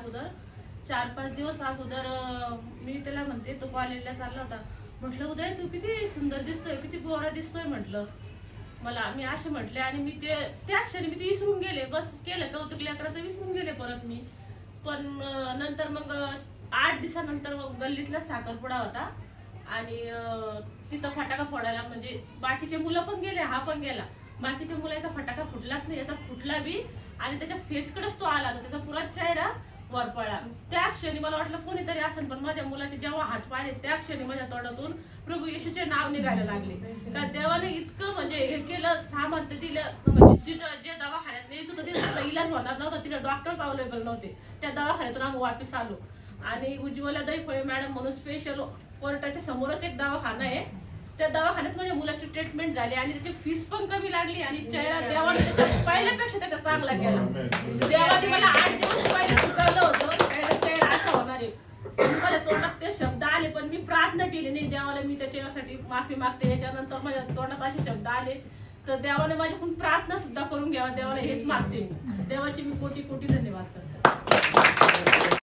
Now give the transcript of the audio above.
अगोदर 4-5 दिवस अगोदर मी त्याला म्हणते, तो कॉलेजला चालला होता, म्हटलं उदय तू किती सुंदर दिसतोय, किती गोरा दिसतोय म्हटलं मला, मी असे म्हटले. आणि मी त्या क्षणी मी ते विसरून गेले, बस केलं कौतुक लेकराचं विसरून गेले परत मी. पण नंतर मग 8 दिवसानंतर मग गल्लीतला साखरपुडा होता आणि तिथं फटाका फोडायला, म्हणजे बाकीचे मुलं पण गेले, हा पण गेला. बाकीच्या मुलाचा फटाका फुटलाच नाही, याचा फुटला बी आणि त्याच्या फेसकडेच तो आला, तर त्याचा पुरा चेहरा वर पडला. त्या क्षणी मला वाटलं कोणीतरी असेल, पण माझ्या मुलाचे जेव्हा हात पाहिले त्या क्षणी माझ्या तोंडातून प्रभू येशूचे नाव निघायला लागले. का देवाने इतकं म्हणजे हे केलं, सामर्थ्य दिलं, म्हणजे जे दवाखान्यात न्यायचं होतं तिथं इलाज होणार नव्हता, तिथे डॉक्टर्स अवेलेबल नव्हते. त्या दवाखान्यातून आम्ही वापस आलो. आणि उज्ज्वला दैफळे मॅडम म्हणून स्पेशल कोर्टाच्या समोरच एक दवाखाना आहे, त्या दवाखान्यात माझ्या मुलाची ट्रीटमेंट झाली आणि त्याची फीस पण कमी लागली आणि चेहरा देवाने त्याच्या पहिल्यापेक्षा त्याचा चांगला केला. देवाने मला 8 दिवस पहिले सुचवलं होतं चेहरा असा होणार आहे. माझ्या तोंडात ते शब्द आले, पण मी प्रार्थना केली नाही देवाला, मी त्याच्यासाठी माफी मागते. याच्यानंतर माझ्या तोंडात असे शब्द आले तर देवाने माझ्याकडून प्रार्थना सुद्धा करून घ्यावा, देवाला हेच मागते. देवाचे मी कोटी कोटी धन्यवाद करते.